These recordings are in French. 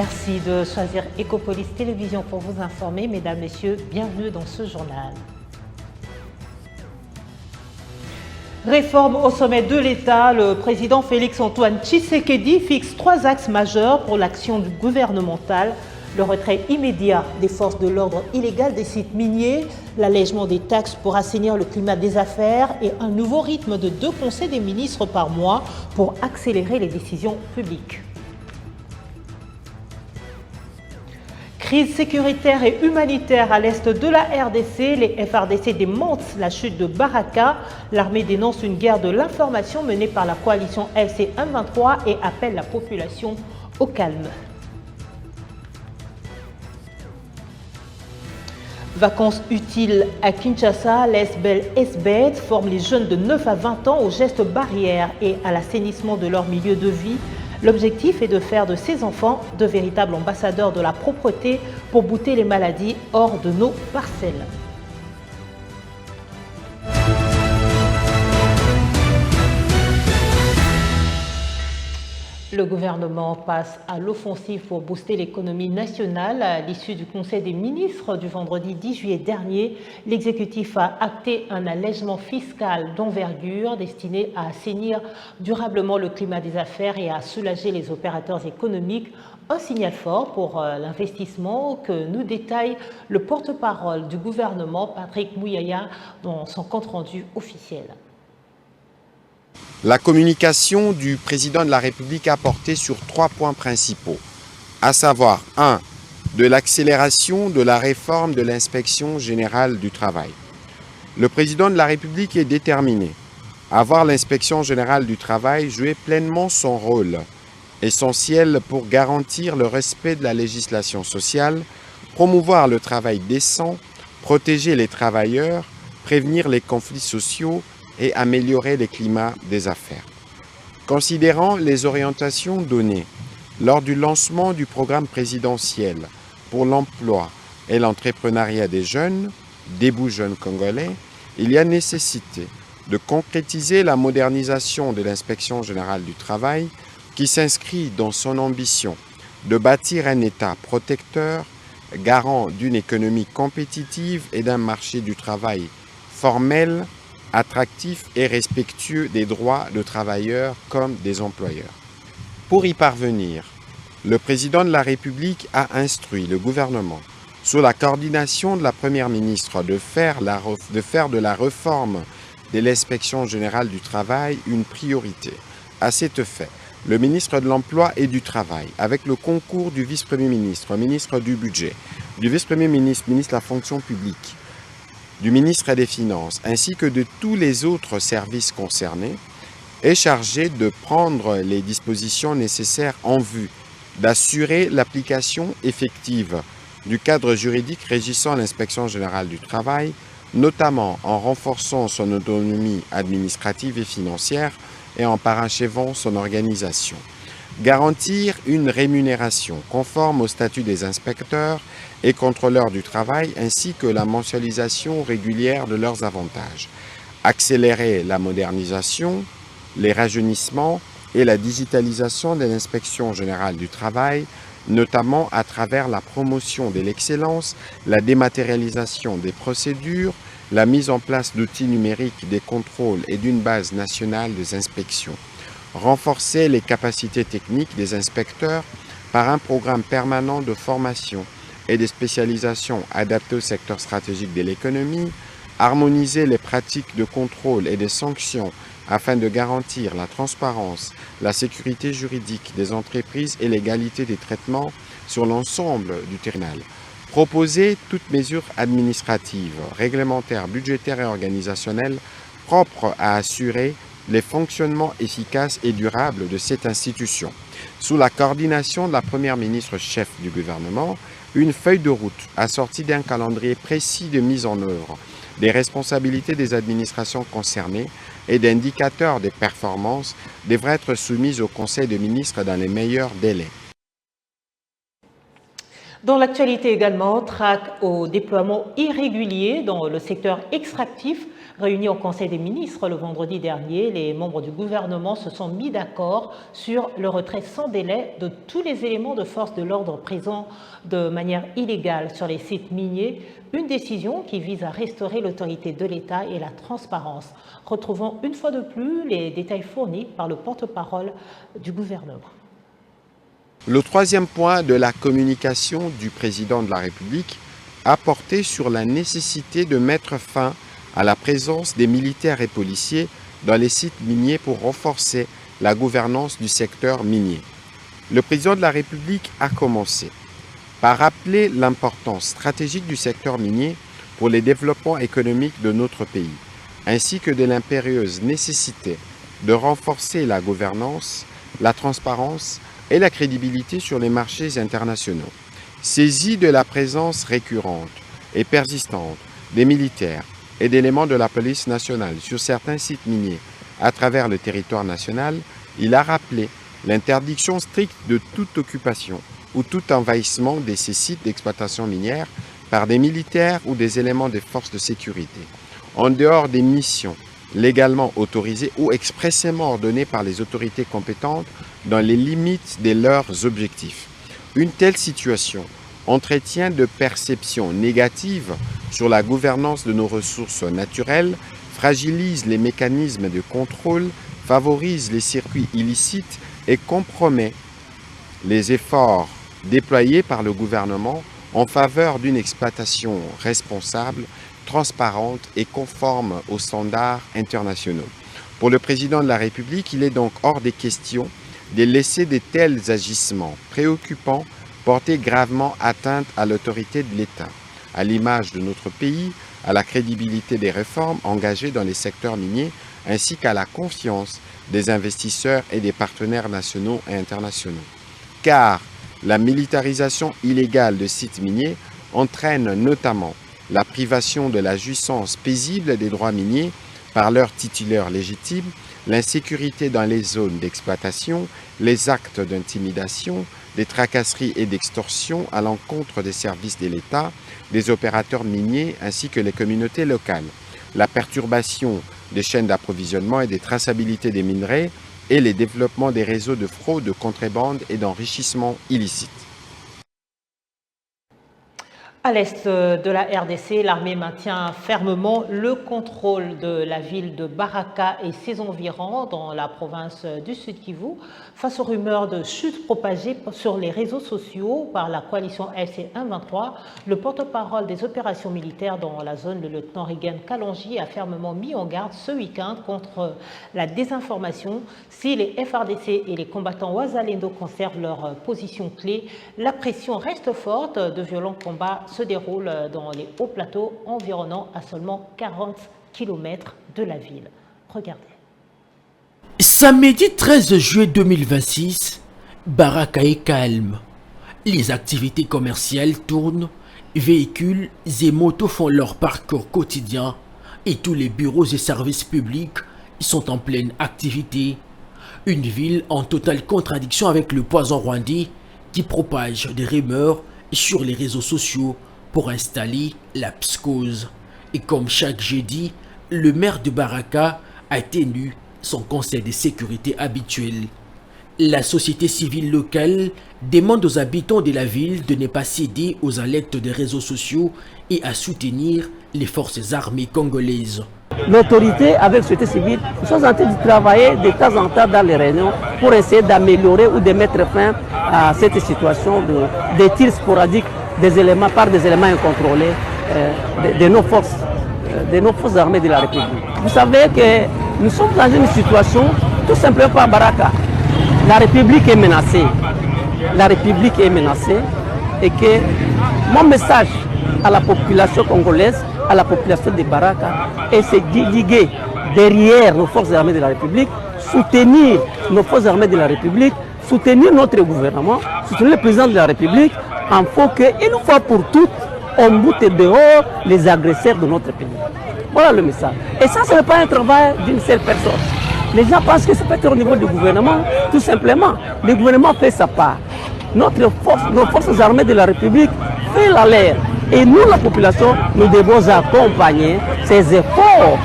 Merci de choisir Ecopolis Télévision pour vous informer. Mesdames, Messieurs, bienvenue dans ce journal. Réforme au sommet de l'État, le président Félix-Antoine Tshisekedi fixe 3 axes majeurs pour l'action gouvernementale. Le retrait immédiat des forces de l'ordre illégales des sites miniers, l'allègement des taxes pour assainir le climat des affaires et un nouveau rythme de 2 conseils des ministres par mois pour accélérer les décisions publiques. Crise sécuritaire et humanitaire à l'est de la RDC. Les FARDC démentent la chute de Baraka. L'armée dénonce une guerre de l'information menée par la coalition FC M23 et appelle la population au calme. Vacances utiles à Kinshasa, l'ESBEL SBET forme les jeunes de 9 à 20 ans aux gestes barrières et à l'assainissement de leur milieu de vie. L'objectif est de faire de ces enfants de véritables ambassadeurs de la propreté pour bouter les maladies hors de nos parcelles. Le gouvernement passe à l'offensive pour booster l'économie nationale. À l'issue du Conseil des ministres du vendredi 10 juillet dernier, l'exécutif a acté un allègement fiscal d'envergure destiné à assainir durablement le climat des affaires et à soulager les opérateurs économiques. Un signal fort pour l'investissement que nous détaille le porte-parole du gouvernement, Patrick Mouyaya, dans son compte-rendu officiel. La communication du président de la République a porté sur 3 points principaux, à savoir 1. De l'accélération de la réforme de l'inspection générale du travail. Le président de la République est déterminé à voir l'inspection générale du travail jouer pleinement son rôle, essentiel pour garantir le respect de la législation sociale, promouvoir le travail décent, protéger les travailleurs, prévenir les conflits sociaux et améliorer les climats des affaires. Considérant les orientations données lors du lancement du programme présidentiel pour l'emploi et l'entrepreneuriat des jeunes, Debout Jeunes Congolais, il y a nécessité de concrétiser la modernisation de l'inspection générale du travail qui s'inscrit dans son ambition de bâtir un État protecteur, garant d'une économie compétitive et d'un marché du travail formel, attractif et respectueux des droits de travailleurs comme des employeurs. Pour y parvenir, le président de la République a instruit le gouvernement, sous la coordination de la première ministre, de faire de la réforme de l'inspection générale du travail une priorité. À cet effet, le ministre de l'Emploi et du Travail, avec le concours du vice-premier ministre, ministre du Budget, du vice-premier ministre, ministre de la Fonction publique, du ministre des Finances, ainsi que de tous les autres services concernés, est chargé de prendre les dispositions nécessaires en vue d'assurer l'application effective du cadre juridique régissant l'inspection générale du travail, notamment en renforçant son autonomie administrative et financière et en parachevant son organisation. Garantir une rémunération conforme au statut des inspecteurs et contrôleurs du travail ainsi que la mensualisation régulière de leurs avantages. Accélérer la modernisation, les rajeunissements et la digitalisation de l'inspection générale du travail, notamment à travers la promotion de l'excellence, la dématérialisation des procédures, la mise en place d'outils numériques des contrôles et d'une base nationale des inspections. Renforcer les capacités techniques des inspecteurs par un programme permanent de formation et de spécialisation adapté au secteur stratégique de l'économie, harmoniser les pratiques de contrôle et de sanctions afin de garantir la transparence, la sécurité juridique des entreprises et l'égalité des traitements sur l'ensemble du terminal. Proposer toute mesure administrative, réglementaire, budgétaire et organisationnelle propre à assurer les fonctionnements efficaces et durables de cette institution. Sous la coordination de la première ministre chef du gouvernement, une feuille de route assortie d'un calendrier précis de mise en œuvre des responsabilités des administrations concernées et d'indicateurs de performance devrait être soumise au Conseil des ministres dans les meilleurs délais. Dans l'actualité également, traque au déploiement irrégulier dans le secteur extractif. Réunis au Conseil des ministres le vendredi dernier, les membres du gouvernement se sont mis d'accord sur le retrait sans délai de tous les éléments de force de l'ordre présents de manière illégale sur les sites miniers, une décision qui vise à restaurer l'autorité de l'État et la transparence. Retrouvons une fois de plus les détails fournis par le porte-parole du gouvernement. Le troisième point de la communication du président de la République a porté sur la nécessité de mettre fin à la présence des militaires et policiers dans les sites miniers pour renforcer la gouvernance du secteur minier. Le président de la République a commencé par rappeler l'importance stratégique du secteur minier pour les développements économiques de notre pays, ainsi que de l'impérieuse nécessité de renforcer la gouvernance, la transparence et la crédibilité sur les marchés internationaux. Saisi de la présence récurrente et persistante des militaires et d'éléments de la police nationale sur certains sites miniers à travers le territoire national, il a rappelé l'interdiction stricte de toute occupation ou tout envahissement de ces sites d'exploitation minière par des militaires ou des éléments des forces de sécurité, en dehors des missions légalement autorisées ou expressément ordonnées par les autorités compétentes dans les limites de leurs objectifs. Une telle situation entretient de perceptions négatives sur la gouvernance de nos ressources naturelles, fragilise les mécanismes de contrôle, favorise les circuits illicites et compromet les efforts déployés par le gouvernement en faveur d'une exploitation responsable, transparente et conforme aux standards internationaux. Pour le président de la République, il est donc hors des questions de laisser de tels agissements préoccupants porter gravement atteinte à l'autorité de l'État, à l'image de notre pays, à la crédibilité des réformes engagées dans les secteurs miniers, ainsi qu'à la confiance des investisseurs et des partenaires nationaux et internationaux. Car la militarisation illégale de sites miniers entraîne notamment la privation de la jouissance paisible des droits miniers par leurs titulaires légitimes, l'insécurité dans les zones d'exploitation, les actes d'intimidation, des tracasseries et d'extorsion à l'encontre des services de l'État, des opérateurs miniers ainsi que les communautés locales, la perturbation des chaînes d'approvisionnement et des traçabilités des minerais et les développements des réseaux de fraude, de contrebande et d'enrichissement illicite. À l'est de la RDC, l'armée maintient fermement le contrôle de la ville de Baraka et ses environs dans la province du Sud-Kivu face aux rumeurs de chute propagées sur les réseaux sociaux par la coalition FC123. Le porte-parole des opérations militaires dans la zone, le lieutenant Regan Kalonji, a fermement mis en garde ce week-end contre la désinformation. Si les FRDC et les combattants Ouazalendo conservent leur position clé, la pression reste forte. De violents combats se déroule dans les hauts plateaux environnant à seulement 40 km de la ville. Regardez. Samedi 13 juillet 2026, Baraka est calme. Les activités commerciales tournent, véhicules et motos font leur parcours quotidien et tous les bureaux et services publics sont en pleine activité. Une ville en totale contradiction avec le poison rwandais qui propage des rumeurs sur les réseaux sociaux pour installer la psychose. Et comme chaque jeudi, le maire de Baraka a tenu son conseil de sécurité habituel. La société civile locale demande aux habitants de la ville de ne pas céder aux alertes des réseaux sociaux et à soutenir les forces armées congolaises. L'autorité avec la société civile, nous sommes en train de travailler de temps en temps dans les réunions pour essayer d'améliorer ou de mettre fin à cette situation de tirs sporadiques des éléments par des éléments incontrôlés de nos forces armées de la République. Vous savez que nous sommes dans une situation tout simplement par Baraka. La République est menacée. La République est menacée et que mon message à la population congolaise, à la population de Baraka, est de diguer derrière nos forces armées de la République, soutenir nos forces armées de la République, soutenir notre gouvernement, soutenir le président de la République, en faut qu'une fois pour toutes, on boute dehors les agresseurs de notre pays. Voilà le message. Et ça, ce n'est pas un travail d'une seule personne. Les gens pensent que c'est peut-être au niveau du gouvernement, tout simplement. Le gouvernement fait sa part. Nos forces armées de la République font la leur. Et nous, la population, nous devons accompagner ces efforts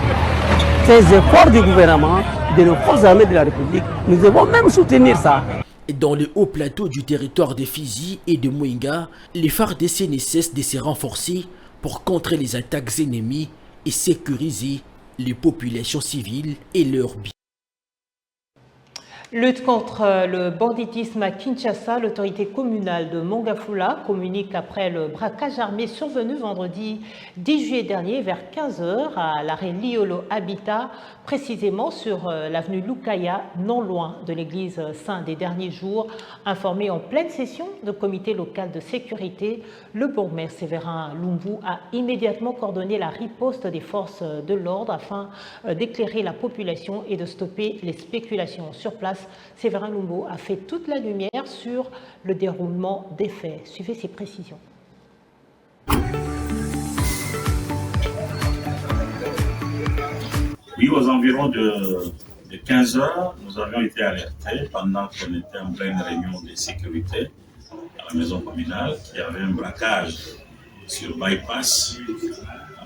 ces efforts du gouvernement, de nos forces armées de la République. Nous devons même soutenir ça. Dans le haut plateau du territoire de Fizi et de Mwenga, les FARDC ne cessent de se renforcer pour contrer les attaques ennemies et sécuriser les populations civiles et leurs biens. Lutte contre le banditisme à Kinshasa, l'autorité communale de Mongafula communique après le braquage armé survenu vendredi 10 juillet dernier vers 15h à l'arrêt Liolo Habitat, précisément sur l'avenue Lukaya, non loin de l'église Saint des Derniers Jours. Informé en pleine session de comité local de sécurité, le bourgmestre Séverin Lumbu a immédiatement coordonné la riposte des forces de l'ordre afin d'éclairer la population et de stopper les spéculations sur place. Séverin Lumbu a fait toute la lumière sur le déroulement des faits. Suivez ces précisions. Oui, aux environs de 15 heures, nous avions été alertés pendant qu'on était en pleine réunion de sécurité à la maison communale qu'il y avait un braquage sur Bypass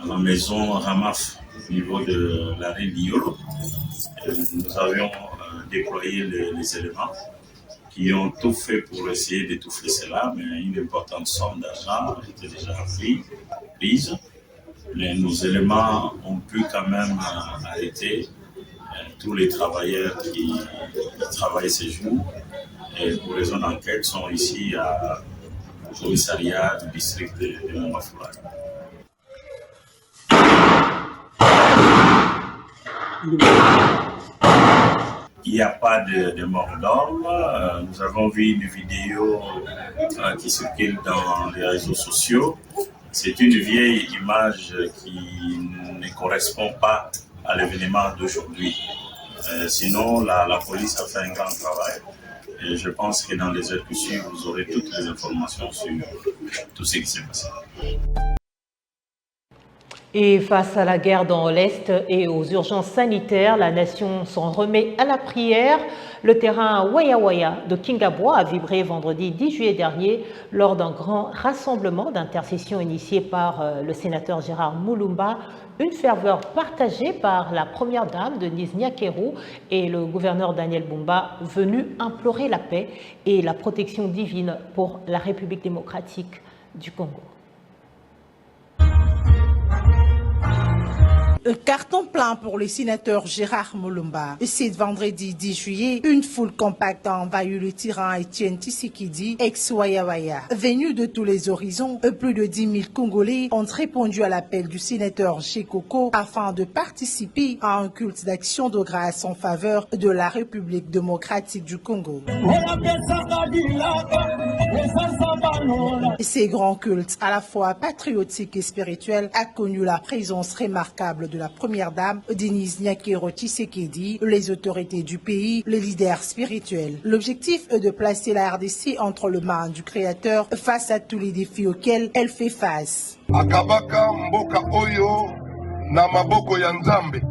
à la maison Ramaf au niveau de l'arrêt Liolo. Nous avions déployé les éléments qui ont tout fait pour essayer d'étouffer cela, mais une importante somme d'argent était déjà prise. Mais nos éléments ont pu quand même arrêter tous les travailleurs qui travaillent ces jours et pour raison d'enquête sont ici au commissariat du district de Mongafula. Il n'y a pas de mort d'homme. Nous avons vu une vidéo qui circule dans les réseaux sociaux. C'est une vieille image qui ne correspond pas à l'événement d'aujourd'hui. Sinon, la police a fait un grand travail. Et je pense que dans les heures qui suivent, vous aurez toutes les informations sur tout ce qui s'est passé. Et face à la guerre dans l'Est et aux urgences sanitaires, la nation s'en remet à la prière. Le terrain Waya Waya de Kingabwa a vibré vendredi 10 juillet dernier lors d'un grand rassemblement d'intercession initié par le sénateur Gérard Moulumba. Une ferveur partagée par la première dame Denise Nyakeru et le gouverneur Daniel Bumba, venus implorer la paix et la protection divine pour la République démocratique du Congo. Carton plein pour le sénateur Gérard Moulumba. Ce vendredi 10 juillet, une foule compacte a envahi le tyran Etienne Tshisekedi, ex-Waya Waya. Venus de tous les horizons, plus de 10 000 Congolais ont répondu à l'appel du sénateur Chekoko afin de participer à un culte d'action de grâce en faveur de la République démocratique du Congo. Ces grands cultes, à la fois patriotiques et spirituels, a connu la présence remarquable de la première dame Denise Nyakeru Tshisekedi, les autorités du pays, les leaders spirituels. L'objectif est de placer la RDC entre les mains du Créateur face à tous les défis auxquels elle fait face. Akabaka mboka oyo na maboko ya Nzambe.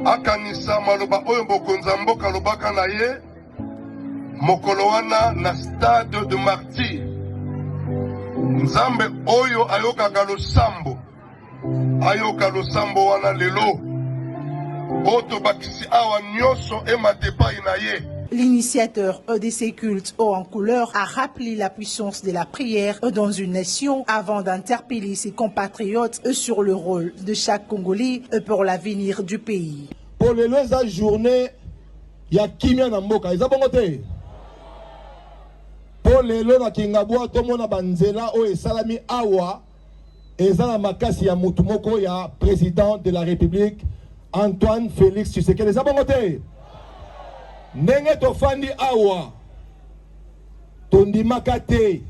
Akanisa maloba oyo bokonza mboka lobaka na ye. Mokolo wana na stade de martyr. Nzambe oyo ayokaka losambo. Ayoka losambo wana lelo. Oto bakisi awa nyoso ematepa inaye. L'initiateur de ces cultes haut en couleur a rappelé la puissance de la prière dans une nation avant d'interpeller ses compatriotes sur le rôle de chaque Congolais pour l'avenir du pays. Pour les journée, il y a kimia na mboka. Eza bongo te. Pour les na Kingabwa tomona banzela o esalami awa ezana makasi ya mutu moko ya président de la République Antoine Félix Tshisekedi. Eza bongo te. Ndenge tofandi awa tondimaka te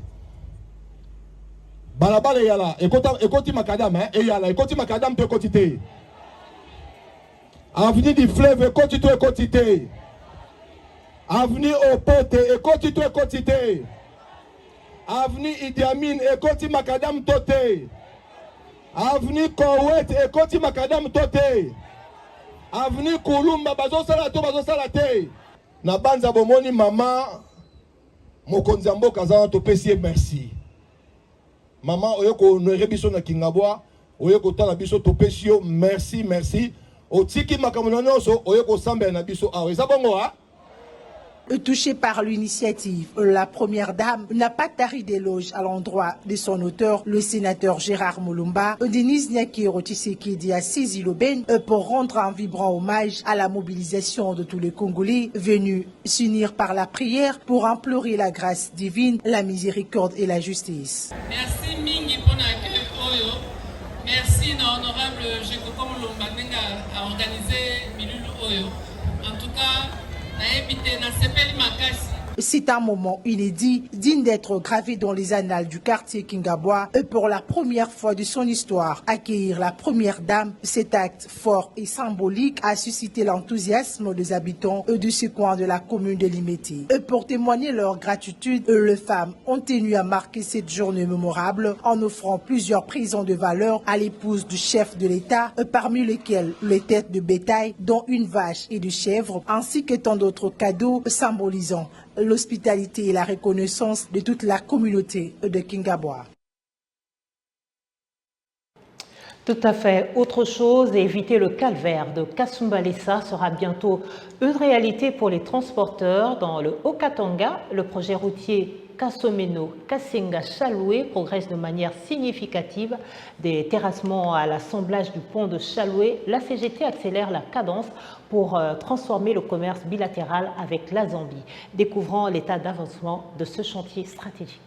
balabala yala ekoti makadam eyala ekoti makadam to ekoti te avenue du fleuve ekoti to ekoti te avenue Opote ekoti to ekoti te avenue Idi Amin ekoti makadam to te avenue Kowet ekoti makadam to te avenue Kulumba bazosala te na banza bomoni mama mokonzi mboka za to pesi merci mama oyoko honore biso na Kingabwa oyoko tala biso to pesi merci otiki makambo na nyonso oye kosambela na biso awa eza bongo ha. Touchée par l'initiative, la première dame n'a pas tari d'éloge à l'endroit de son auteur, le sénateur Gérard Mulumba. Denise Nyakiro Tshisekedi a saisi l'aubaine pour rendre un vibrant hommage à la mobilisation de tous les Congolais venus s'unir par la prière pour implorer la grâce divine, la miséricorde et la justice. Merci Mingi pour l'accueil Oyo. Merci l'honorable Jekoko Mulumba à organiser Milulu Oyo. En tout cas, c'est un moment inédit, digne d'être gravé dans les annales du quartier Kingabwa. Pour la première fois de son histoire, accueillir la première dame, cet acte fort et symbolique a suscité l'enthousiasme des habitants de ce coin de la commune de Limeti. Pour témoigner leur gratitude, les femmes ont tenu à marquer cette journée mémorable en offrant plusieurs présents de valeur à l'épouse du chef de l'État, parmi lesquels les têtes de bétail, dont une vache et des chèvres, ainsi que tant d'autres cadeaux symbolisant l'hospitalité et la reconnaissance de toute la communauté de Kingabwa. Tout à fait. Autre chose, éviter le calvaire de Kasumbalesa sera bientôt une réalité pour les transporteurs. Dans le Haut-Katanga, le projet routier Kasomeno-Kasenga-Chaloué progresse de manière significative. Des terrassements à l'assemblage du pont de Chaloué, la CGT accélère la cadence pour transformer le commerce bilatéral avec la Zambie. Découvrant l'état d'avancement de ce chantier stratégique.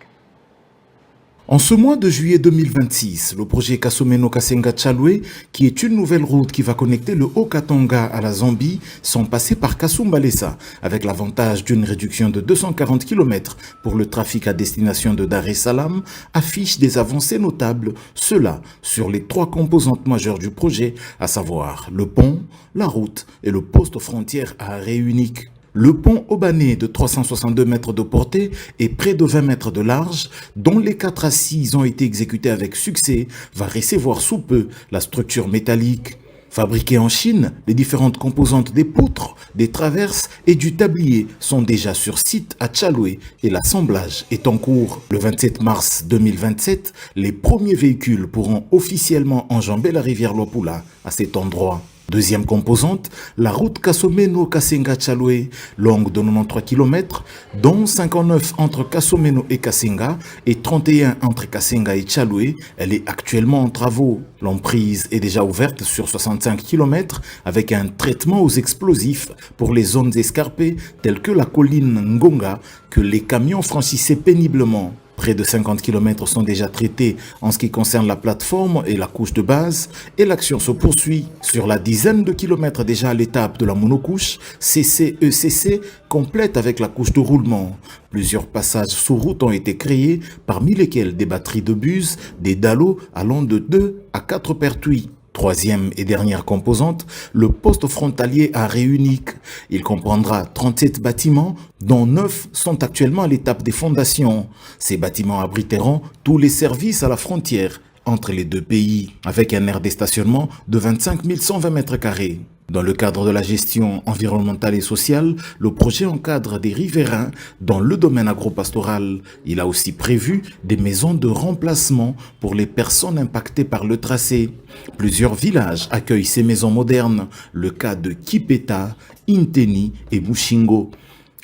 En ce mois de juillet 2026, le projet Kasomeno-Kasenga-Chaloué, qui est une nouvelle route qui va connecter le Haut-Katanga à la Zambie, sont passés par Kasumbalesa, avec l'avantage d'une réduction de 240 km pour le trafic à destination de Dar es Salaam, affiche des avancées notables, cela sur les trois composantes majeures du projet, à savoir le pont, la route et le poste frontière à arrêt unique. Le pont Obané de 362 mètres de portée et près de 20 mètres de large, dont les 4 assises ont été exécutées avec succès, va recevoir sous peu la structure métallique. Fabriquées en Chine, les différentes composantes des poutres, des traverses et du tablier sont déjà sur site à Chaloué et l'assemblage est en cours. Le 27 mars 2027, les premiers véhicules pourront officiellement enjamber la rivière Lopula à cet endroit. Deuxième composante, la route Kasomeno-Kasenga-Chaloué, longue de 93 km, dont 59 entre Kasomeno et Kasenga et 31 entre Kasenga et Chaloué. Elle est actuellement en travaux. L'emprise est déjà ouverte sur 65 km avec un traitement aux explosifs pour les zones escarpées telles que la colline Ngonga que les camions franchissaient péniblement. Près de 50 km sont déjà traités en ce qui concerne la plateforme et la couche de base et l'action se poursuit. Sur la dizaine de kilomètres déjà à l'étape de la monocouche, CC-ECC complète avec la couche de roulement. Plusieurs passages sous route ont été créés, parmi lesquels des batteries de bus, des dallos allant de 2 à 4 pertuis. Troisième et dernière composante, le poste frontalier à arrêt unique. Il comprendra 37 bâtiments, dont 9 sont actuellement à l'étape des fondations. Ces bâtiments abriteront tous les services à la frontière entre les deux pays, avec un aire de stationnement de 25 120 mètres carrés. Dans le cadre de la gestion environnementale et sociale, le projet encadre des riverains dans le domaine agropastoral. Il a aussi prévu des maisons de remplacement pour les personnes impactées par le tracé. Plusieurs villages accueillent ces maisons modernes, le cas de Kipeta, Inteni et Mushingo.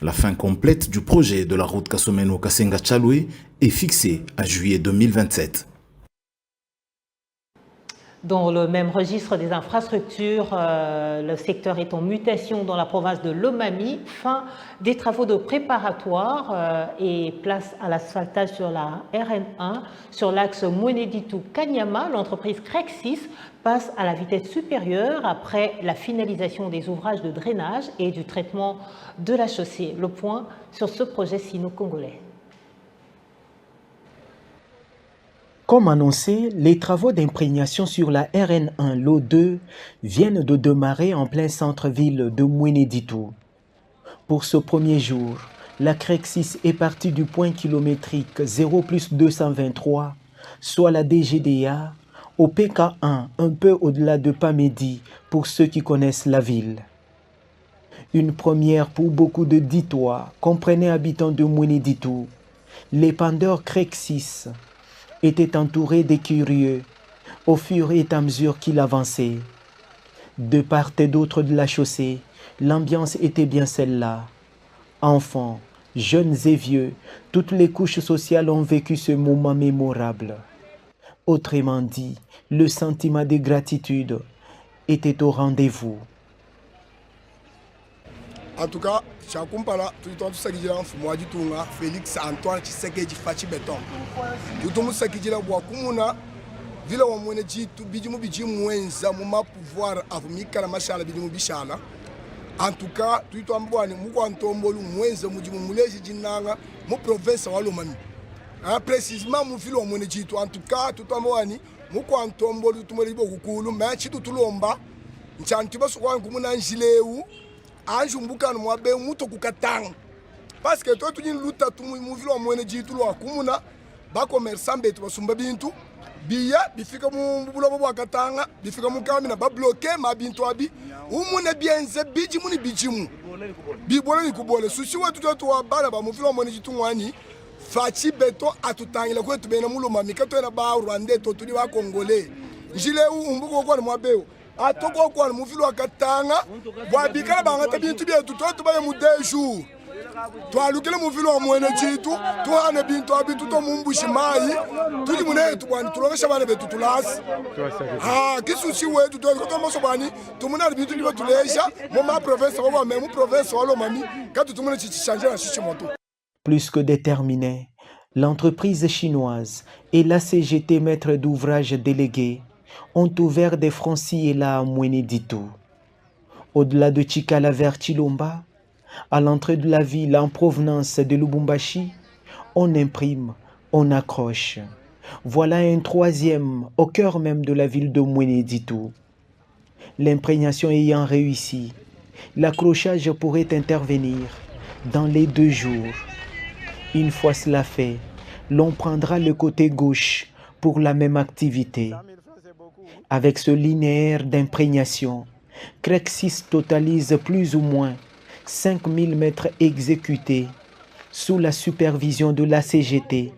La fin complète du projet de la route Kasomeno-Kasenga-Chaloué est fixée à juillet 2027. Dans le même registre des infrastructures, le secteur est en mutation dans la province de Lomami. Fin des travaux de préparatoire et place à l'asphaltage sur la RN1. Sur l'axe Mweneditu-Kanyama, l'entreprise Crexis passe à la vitesse supérieure après la finalisation des ouvrages de drainage et du traitement de la chaussée. Le point sur ce projet sino-congolais. Comme annoncé, les travaux d'imprégnation sur la RN1 Lot 2 viennent de démarrer en plein centre-ville de Mweneditu. Pour ce premier jour, la Crexis est partie du point kilométrique 0+223, soit la DGDA, au PK1 un peu au-delà de Pamedi pour ceux qui connaissent la ville. Une première pour beaucoup de Ditois, comprenez habitants de Mweneditu. L'épandeur Crexis était entouré des curieux au fur et à mesure qu'il avançait. De part et d'autre de la chaussée, l'ambiance était bien celle-là. Enfants, jeunes et vieux, toutes les couches sociales ont vécu ce moment mémorable. Autrement dit, le sentiment de gratitude était au rendez-vous. En tout cas, Chakumpala, tout le temps, tout ça qui est là, Félix Antoine Tshisekedi Fachi Beton. Tout le monde qui est là, Wakumuna, Villa Wamoneji, tout Bidimu Bidimu Wenza, Mouma pouvoir, Avumika, la Machala, Bidimu Bichala. En tout cas, tout le temps, Mouantombolu, Mwenza, Moudimu Moulezi, Jinanga, mon province, Walomami. Précisément, mon fils Wamoneji, en tout cas, tout le monde, Mouantombolu, tout le monde, Koulou, mais tout le monde, Nchantiba, Souan, Kumuna, Njileu. Anjumbuka no mwabe muto kukatanga parce que toi tu ni luta tu muvilo wa mwene jitu lo akumuna ba commerçant betu basumba bintu biya bifika mu bulo bwa katanga bifika mu kami na ba bloquer ma bintu abi umune bienze biji muni bijimu bibole ni kubole sushi wetu tu wa bana ba muvilo wa mwene jitu ngwani Fachi Beton atutangila kwetu bena mulo mamika to na ba Rwanda to tuli ba Congolais njile umbuko kwa mwabeo atoko kwa muvilo akatanga bwabikala bangata bintu byetu to baye mu 2 jours twalukile muvilo wa mwene chitu tuhane bintu abitu to mumbushi mai tuli munetu bwani tulokesha bana betu tulasi kisusi wetu to ko tomoso bwani tumuna bintu libe tulesha mo ma province wa mu province wa lomami katu tumuna chichanje na chichi moto. Plus que déterminé, l'entreprise chinoise et la CGT maître d'ouvrage délégué ont ouvert des francis et là à Mweneditu. Au-delà de Chikala vers Chilomba, à l'entrée de la ville en provenance de Lubumbashi, on imprime, on accroche. Voilà un troisième au cœur même de la ville de Mweneditu. L'imprégnation ayant réussi, l'accrochage pourrait intervenir dans les 2 jours. Une fois cela fait, l'on prendra le côté gauche pour la même activité. Avec ce linéaire d'imprégnation, Crexis totalise plus ou moins 5000 mètres exécutés sous la supervision de la CGT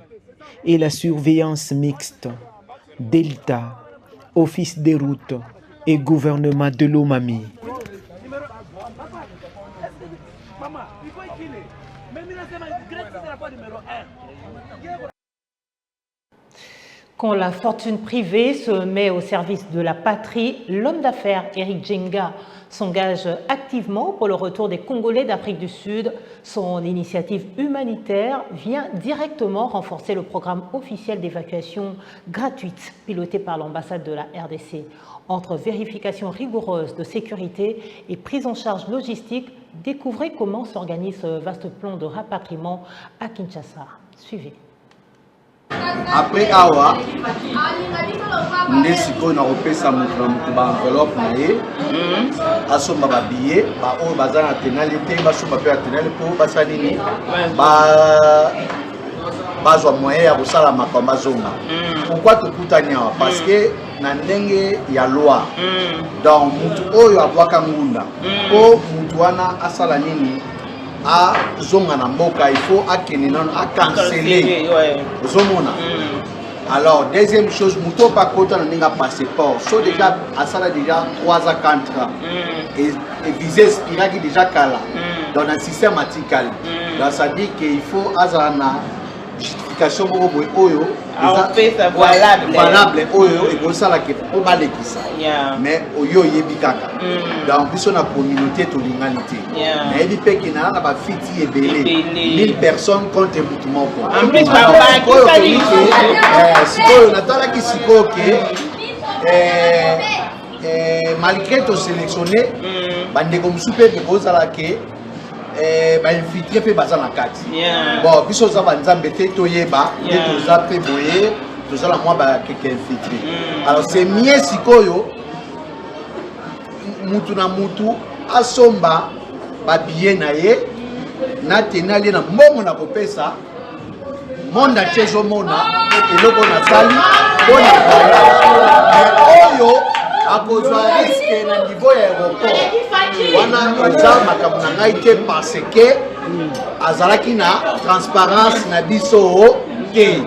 et la surveillance mixte, Delta, Office des routes et gouvernement de Lomami. Quand la fortune privée se met au service de la patrie, l'homme d'affaires Eric Djenga s'engage activement pour le retour des Congolais d'Afrique du Sud. Son initiative humanitaire vient directement renforcer le programme officiel d'évacuation gratuite piloté par l'ambassade de la RDC. Entre vérification rigoureuse de sécurité et prise en charge logistique, découvrez comment s'organise ce vaste plan de rapatriement à Kinshasa. Suivez. Après awa ndesiko na kopesa mutu ba enveloppe na ye asomba ba billet ba o bazana tenali te basomba pe tenali po basanini ba bazwa moyen ya kosala makambo azonga. Pourquoi tukutani awa parce que na ndenge ya loi donc mutu oyo abwaka ngunda po mutu wana asala nini a zonga na mboka il faut akene non a canceller zomona. Alors deuxième chose muto pa kota na ninga passeport so déjà asala déjà 3 à 4 ans et visa spiraki déjà kala dans un système matikal donc ça dit qu'il faut azana justification moko oyo valable oyo et ça là que pour balekisa mais oyo yebi kaka donc biso na communauté to l'ingalité mais il peut que na ba fiti ebele 1000 personnes contre mutu moko en plus papa qui sikoyo natala ki sikoyo ke malgré to sélectionné bande comme super que boza la ke ba infiltré pe baza na kati bon biso za banzambe te toyeba te toza pe boye toza la moi ba keke infiltré alors c'est mieux sikoyo mutu na mutu asomba ba billet na ye na tenali na mbongo na kopesa monde chezo mona eloko na sali bona oyo akozwa risque na niveau ya aéroport wana eza makambo na ngai te parce que azalaki na transparence na biso te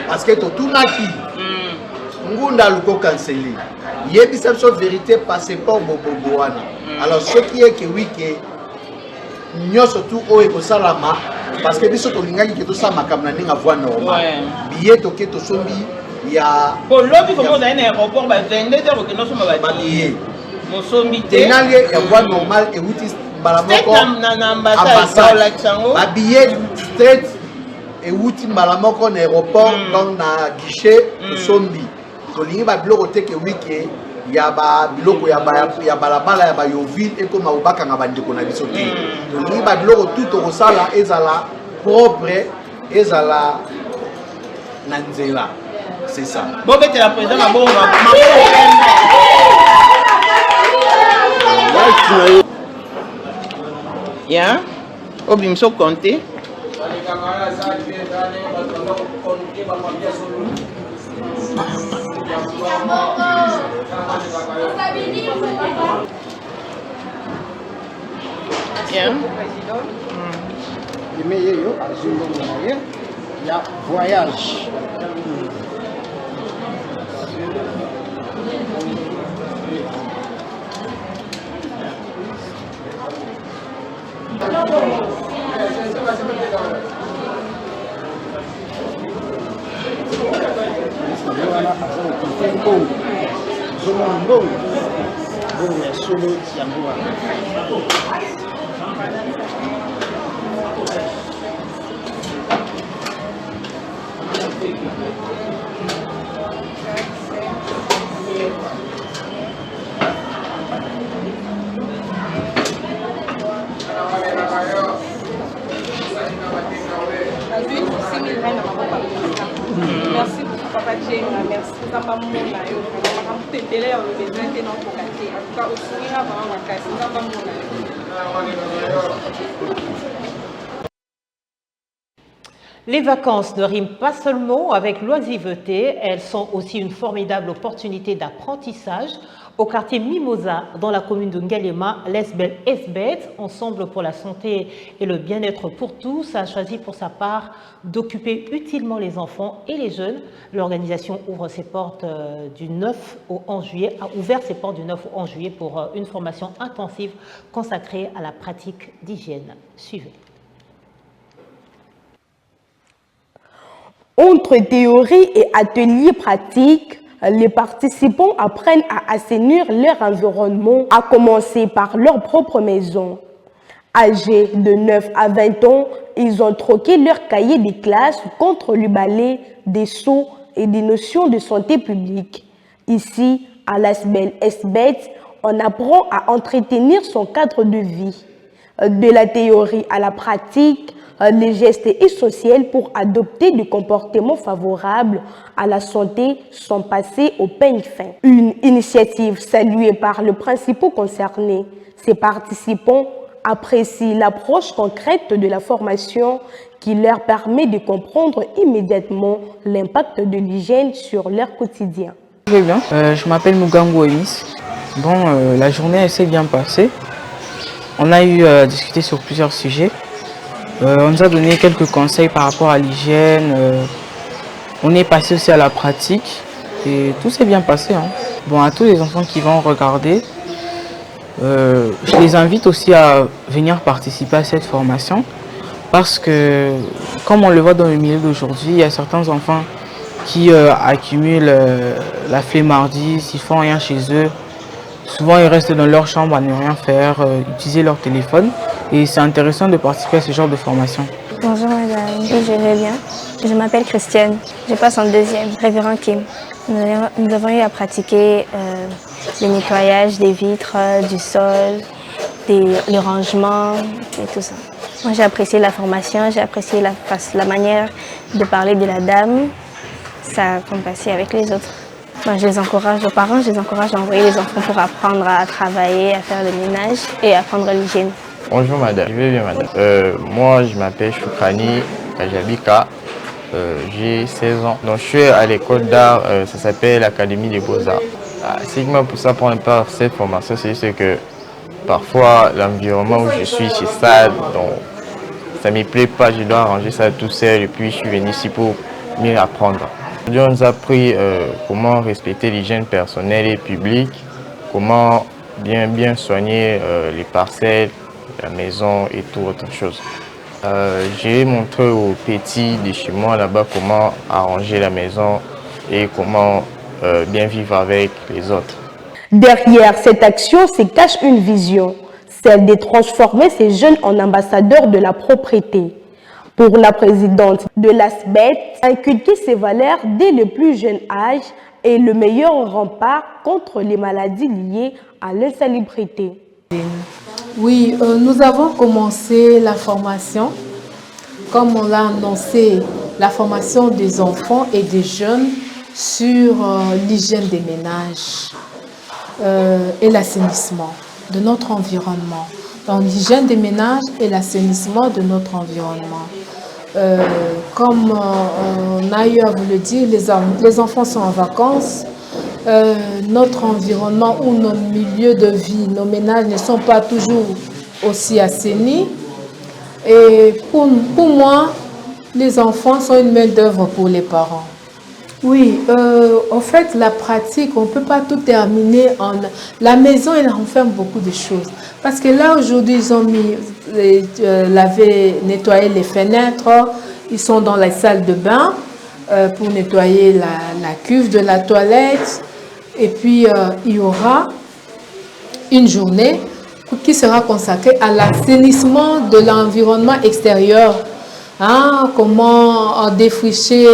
parce que totunaki ngunda luko cancellé yebisa biso vérité passeport boboboana alors ce qui est que oui que nyonso tout oyo ekosalama parce que biso tolingaki ke tosala makambo na ndenge avoi normal billet toke tosombi ya kolobi komo ozali na aéroport ba 22h okende osomba babillet mosombi te tenali ya voie normal euti mbala moko na ambassade babillet straight euti mbala moko na aéroport donc na guichet tosombi tolingi babiloko te ke wike ya biloko ya balabala ya bayoville ekoma obakanga bandeko na biso te tolingi babiloko tout tokosala ezala propre ezala na nzela c'est ça bobetela président mabongo ya obimso compter Il y a voyage. Merci Papa Jane, merci Papa Mona, Les vacances ne riment pas seulement avec l'oisiveté, elles sont aussi une formidable opportunité d'apprentissage. Au quartier Mimosa, dans la commune de Ngaliema, l'ESBEL Esbet, Ensemble pour la santé et le bien-être pour tous, a choisi pour sa part d'occuper utilement les enfants et les jeunes. L'organisation ouvre ses portes du 9 au 11 juillet, a ouvert ses portes du 9 au 11 juillet pour une formation intensive consacrée à la pratique d'hygiène. Suivez. Entre théorie et ateliers pratiques, les participants apprennent à assainir leur environnement, à commencer par leur propre maison. Âgés de 9 à 20 ans, ils ont troqué leur cahier de classe contre le balai, des seaux et des notions de santé publique. Ici, à l'ESBEL Esbet, on apprend à entretenir son cadre de vie. De la théorie à la pratique, les gestes essentiels pour adopter des comportements favorables à la santé sont passés au peigne fin. Une initiative saluée par les principaux concernés. Ces participants apprécient l'approche concrète de la formation qui leur permet de comprendre immédiatement l'impact de l'hygiène sur leur quotidien. Je vais bien, je m'appelle Mugango Emis. Bon, la journée s'est bien passée. On a eu à discuter sur plusieurs sujets. On nous a donné quelques conseils par rapport à l'hygiène. On est passé aussi à la pratique et tout s'est bien passé. Hein. Bon, à tous les enfants qui vont regarder, je les invite aussi à venir participer à cette formation parce que, comme on le voit dans le milieu d'aujourd'hui, il y a certains enfants qui accumulent la flemmardise, ils ne font rien chez eux. Souvent, ils restent dans leur chambre à ne rien faire, utiliser leur téléphone. Et c'est intéressant de participer à ce genre de formation. Bonjour madame, je vais bien. Je m'appelle Christiane, je passe en deuxième, révérend Kim. Nous avons eu à pratiquer le nettoyage des vitres, du sol, le rangement et tout ça. Moi j'ai apprécié la formation, j'ai apprécié la manière de parler de la dame. Ça a compassé avec les autres. Moi, je les encourage, aux parents, je les encourage à envoyer les enfants pour apprendre à travailler, à faire le ménage et à apprendre l'hygiène. Bonjour madame, je vais bien madame. Moi je m'appelle Choukani Kajabika, j'ai 16 ans. Donc je suis à l'école d'art, ça s'appelle l'Académie des Beaux-Arts. Ce qui m'a poussé à prendre part à cette formation, c'est juste que parfois l'environnement où je suis, c'est sale, donc ça ne me plaît pas, je dois arranger ça tout seul et puis je suis venu ici pour mieux apprendre. On nous a appris comment respecter l'hygiène personnelle et publique, comment bien soigner les parcelles, la maison et tout autre chose. J'ai montré aux petits de chez moi là-bas comment arranger la maison et comment bien vivre avec les autres. Derrière cette action se cache une vision, celle de transformer ces jeunes en ambassadeurs de la propreté. Pour la présidente de l'ASBET, inculquer ces valeurs dès le plus jeune âge est le meilleur rempart contre les maladies liées à l'insalubrité. Oui, nous avons commencé la formation, comme on l'a annoncé, la formation des enfants et des jeunes sur l'hygiène des ménages et l'assainissement de notre environnement. Donc l'hygiène des ménages et l'assainissement de notre environnement. Comme on a eu à vous le dire, les enfants sont en vacances. Notre environnement ou nos milieux de vie, nos ménages ne sont pas toujours aussi assainis. Et pour moi, les enfants sont une main-d'œuvre pour les parents. Oui, en fait, la pratique, on ne peut pas tout terminer en... La maison, elle renferme beaucoup de choses. Parce que là, aujourd'hui, ils ont mis, nettoyé les fenêtres, ils sont dans la salle de bain pour nettoyer la cuve de la toilette. Et puis, il y aura une journée qui sera consacrée à l'assainissement de l'environnement extérieur. Comment défricher,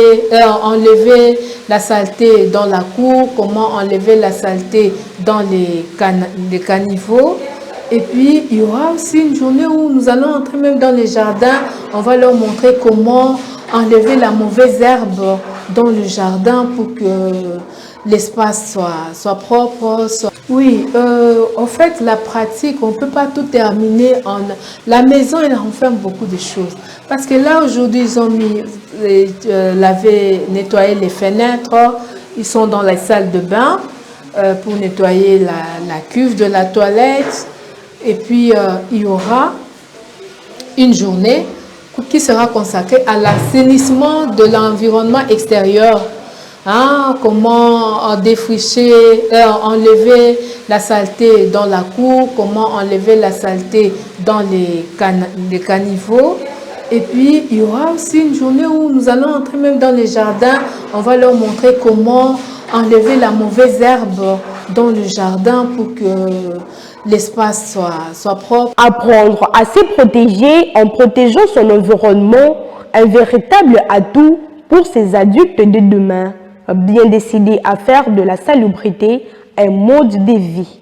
enlever la saleté dans la cour, comment enlever la saleté dans les caniveaux. Et puis, il y aura aussi une journée où nous allons entrer même dans les jardins. On va leur montrer comment enlever la mauvaise herbe dans le jardin pour que l'espace soit propre. Oui, en fait, la pratique, on ne peut pas tout terminer en... La maison, elle renferme beaucoup de choses. Parce que là, aujourd'hui, ils ont mis, nettoyé les fenêtres, ils sont dans la salle de bain pour nettoyer la cuve de la toilette. Et puis, il y aura une journée qui sera consacrée à l'assainissement de l'environnement extérieur. Comment défricher, enlever la saleté dans la cour, comment enlever la saleté dans les caniveaux. Et puis, il y aura aussi une journée où nous allons entrer même dans les jardins. On va leur montrer comment enlever la mauvaise herbe dans le jardin pour que l'espace soit propre. Apprendre à se protéger en protégeant son environnement, un véritable atout pour ces adultes de demain, bien décidés à faire de la salubrité un mode de vie.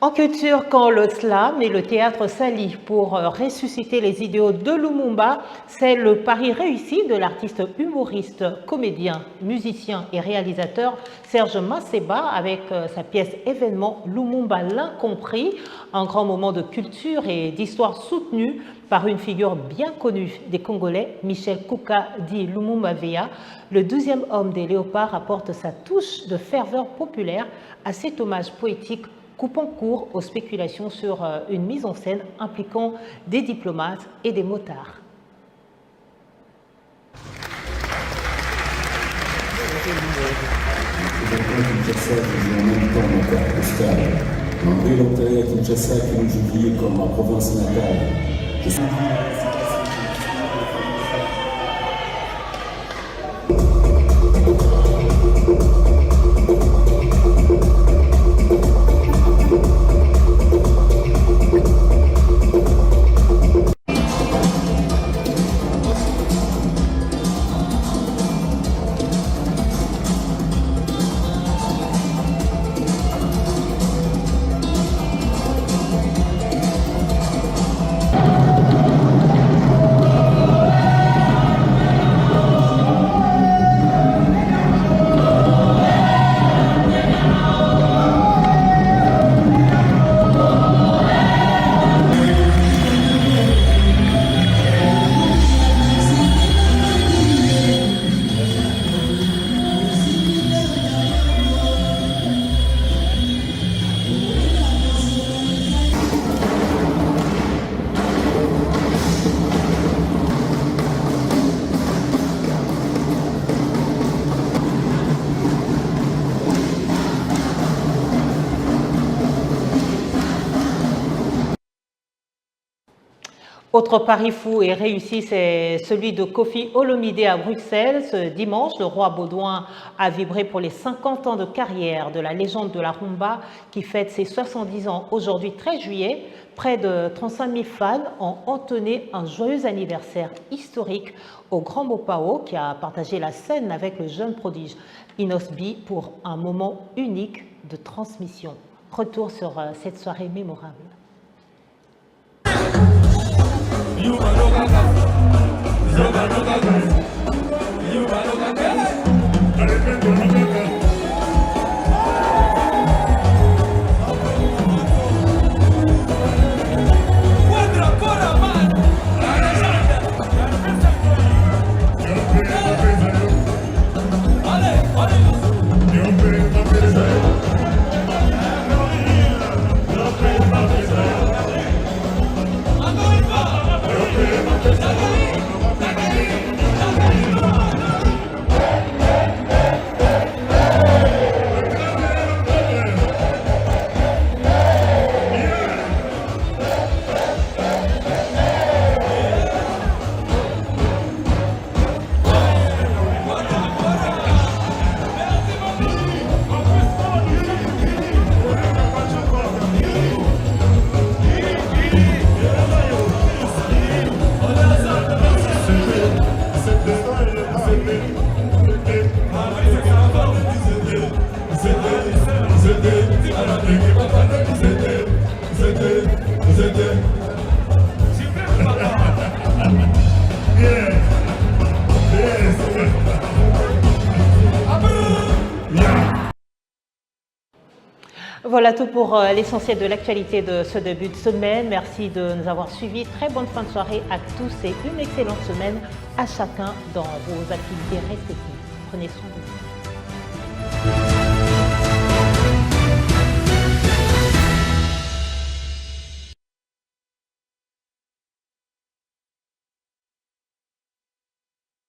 En culture, quand le slam et le théâtre s'allient pour ressusciter les idéaux de Lumumba, c'est le pari réussi de l'artiste humoriste, comédien, musicien et réalisateur Serge Masseba avec sa pièce événement Lumumba l'Incompris, un grand moment de culture et d'histoire soutenu par une figure bien connue des Congolais, Michel Kouka dit Lumumba Veya. Le 12e homme des léopards apporte sa touche de ferveur populaire à cet hommage poétique coupant court aux spéculations sur une mise en scène impliquant des diplomates et des motards. André Loptéré à Kinshasa qui nous oublie comme ma province natale. Autre pari fou et réussi, c'est celui de Kofi Olomide à Bruxelles. Ce dimanche, le roi Baudouin a vibré pour les 50 ans de carrière de la légende de la rumba qui fête ses 70 ans aujourd'hui 13 juillet. Près de 35 000 fans ont entonné un joyeux anniversaire historique au Grand Mopao qui a partagé la scène avec le jeune prodige Inosbi pour un moment unique de transmission. Retour sur cette soirée mémorable. Voilà tout pour l'essentiel de l'actualité de ce début de semaine. Merci de nous avoir suivis. Très bonne fin de soirée à tous et une excellente semaine à chacun dans vos activités respectives. Prenez soin de vous.